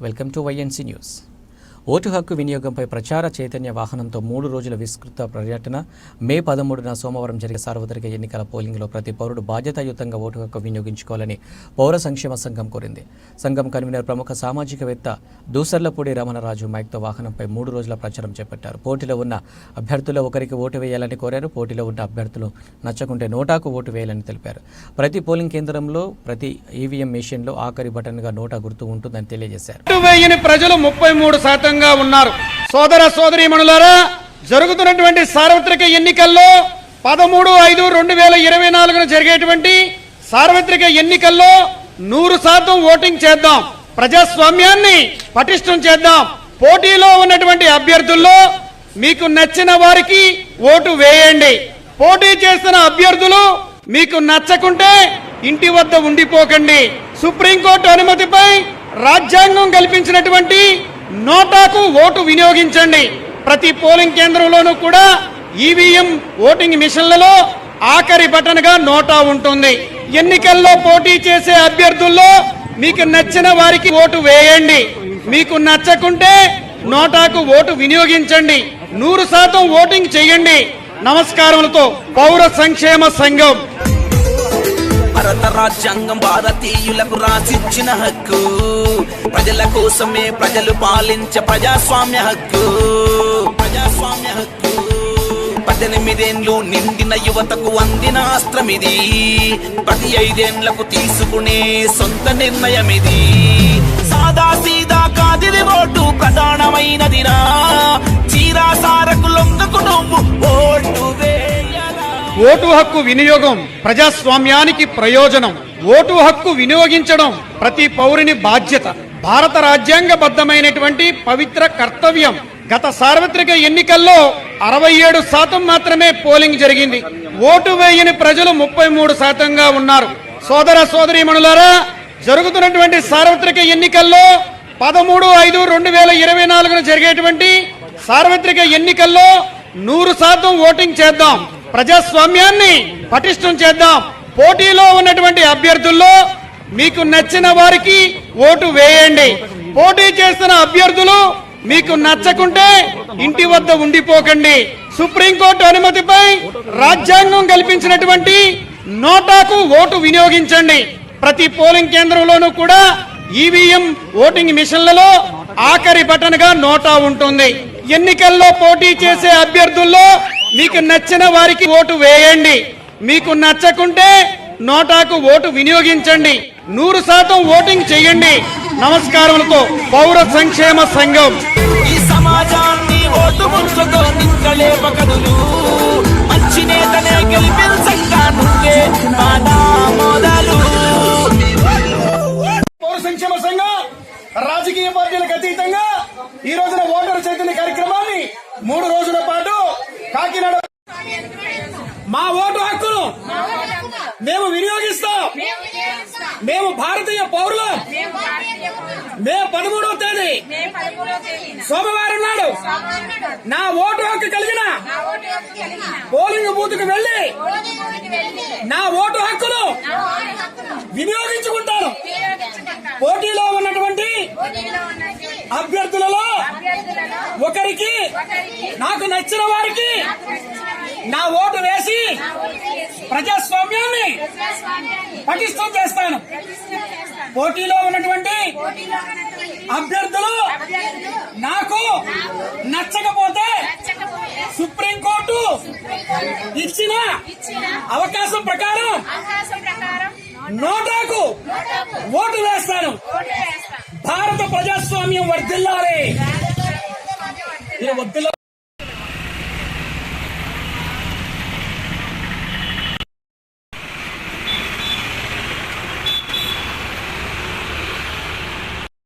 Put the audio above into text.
Welcome to YNC news. Vote హక్కు వినియోగంపై ప్రచార చైతన్య వాహనంతో 3 రోజుల విస్తృత పర్యటన మే 13న సోమవారం జరిగే సార్వత్రిక ఎన్నికల పోలింగ్లో ప్రతి పౌరుడు బాధ్యతాయుతంగా ఓటు హక్కు వినియోగించుకోవాలని పౌర సంక్షేమ సంఘం కోరింది. సంఘం కన్వీనర్ ప్రముఖ సామాజికవేత్త దూసర్లపూడి రమణరాజు మైక్తో వాహనంపై 3 రోజుల ప్రచారం చేపట్టారు. పోటీలో ఉన్న అభ్యర్థుల్లో ఒకరికి ఓటు వేయాలని కోరారు. పోటీలో ఉన్న అభ్యర్థులు నచ్చకుంటే నోటాకు ఓటు వేయాలని తెలిపారు. ప్రతి పోలింగ్ కేంద్రంలో ప్రతి ఈవీఎం మెషిన్లో ఆఖరి బటన్గా నోటా గుర్తు ఉంటుందని తెలియజేశారు. ప్రజలు 33% ఉన్నారు. సోదర సోదరీమణులారా, జరుగుతున్నటువంటి సార్వత్రిక ఎన్నికల్లో 13/5/2024 జరిగేటువంటి సార్వత్రిక ఎన్నికల్లో 100% ఓటింగ్ చేద్దాం. ప్రజాస్వామ్యాన్ని పటిష్టం చేద్దాం. పోటీలో ఉన్నటువంటి అభ్యర్థుల్లో మీకు నచ్చిన వారికి ఓటు వేయండి. పోటీ చేస్తున్న అభ్యర్థులు మీకు నచ్చకుంటే ఇంటి వద్ద ఉండిపోకండి. సుప్రీంకోర్టు అనుమతిపై రాజ్యాంగం కల్పించినటువంటి నోటాకు ఓటు వినియోగించండి. ప్రతి పోలింగ్ కేంద్రంలోనూ కూడా ఈవీఎం ఓటింగ్ మిషన్లలో ఆఖరి బటన్ గా నోటా ఉంటుంది. ఎన్నికల్లో పోటీ చేసే అభ్యర్థుల్లో మీకు నచ్చిన వారికి ఓటు వేయండి. మీకు నచ్చకుంటే నోటాకు ఓటు వినియోగించండి. 100% ఓటింగ్ చేయండి. నమస్కారములతో పౌర సంక్షేమ సంఘం. భారత రాజ్యాంగం భారతీయులకు రాసిచ్చిన హక్కు, ప్రజల కోసమే ప్రజలు పాలించే ప్రజాస్వామ్య హక్కు. 18 ఏళ్లు నిండిన యువతకు అందిన అస్త్రమిది. ప్రతి 5 ఏళ్లకు తీసుకునే సొంత నిర్ణయమిది. సాదా సీదా కాదిది ఓటు ప్రధానమైనదిరా. చీరాసారకు లొంగకు నువ్వు ఓటు వేయరా. ఓటు హక్కు వినియోగం ప్రజాస్వామ్యానికి ప్రయోజనం. ఓటు హక్కు వినియోగించడం ప్రతి పౌరుని బాధ్యత. భారత రాజ్యాంగబద్ధమైనటువంటి పవిత్ర కర్తవ్యం. గత సార్వత్రిక ఎన్నికల్లో 67% మాత్రమే పోలింగ్ జరిగింది. ఓటు వేయని ప్రజలు 33%గా ఉన్నారు. సోదర సోదరీమణులారా, జరుగుతున్నటువంటి సార్వత్రిక ఎన్నికల్లో 13/5/2024 జరిగేటువంటి సార్వత్రిక ఎన్నికల్లో 100% ఓటింగ్ చేద్దాం. ప్రజాస్వామ్యాన్ని పటిష్టం చేద్దాం. పోటీలో ఉన్నటువంటి అభ్యర్థుల్లో మీకు నచ్చిన వారికి ఓటు వేయండి. పోటీ చేస్తున్న అభ్యర్థులు మీకు నచ్చకుంటే ఇంటి వద్ద ఉండిపోకండి. సుప్రీంకోర్టు అనుమతిపై రాజ్యాంగం కల్పించినటువంటి నోటాకు ఓటు వినియోగించండి. ప్రతి పోలింగ్ కేంద్రంలోనూ కూడా ఈవీఎం ఓటింగ్ మిషన్లలో ఆఖరి బటన్ గా నోటా ఉంటుంది. ఎన్నికల్లో పోటీ చేసే అభ్యర్థుల్లో మీకు నచ్చిన వారికి ఓటు వేయండి. మీకు నచ్చకుంటే నోటాకు ఓటు వినియోగించండి. 100% ఓటింగ్ చేయండి. నమస్కారములతో పౌర సంక్షేమ సంఘం. ఈ సమాజాన్ని ఓటు ముచ్చతో నిక్కలే పకదులు. మంచి నేతనే గెలిపించంగా నువ్వే మొదలు. పౌర సంక్షేమ సంఘం రాజకీయ పార్టీలకు అతీతంగా ఈ రోజున ఓటరు చైతన్య కార్యక్రమాన్ని 3 రోజుల పాటు కాకినాడ మా ఓటు హక్కును మేము వినియోగిస్తాం. మేము భారతీయ పౌరులం. మే 13వ తేదీ సోమవారం నాడు నా ఓటు హక్కు కలిగిన పోలింగ్ బూత్ కు వెళ్లి నా ఓటు హక్కును వినియోగించుకుంటాను. పోటీలో ఉన్నటువంటి అభ్యర్థులలో ఒకరికి నాకు నచ్చిన వారికి నా ఓటు వేసి ప్రజాస్వామ్యాన్ని పటిష్టం చేస్తాను. పోటీలో ఉన్నటువంటి అభ్యర్థులు నాకు నచ్చకపోతే సుప్రీంకోర్టు ఇచ్చిన అవకాశం ప్రకారం నోటాకు ఓటు వేస్తాను. భారత ప్రజాస్వామ్యం వర్ధిల్లాలి.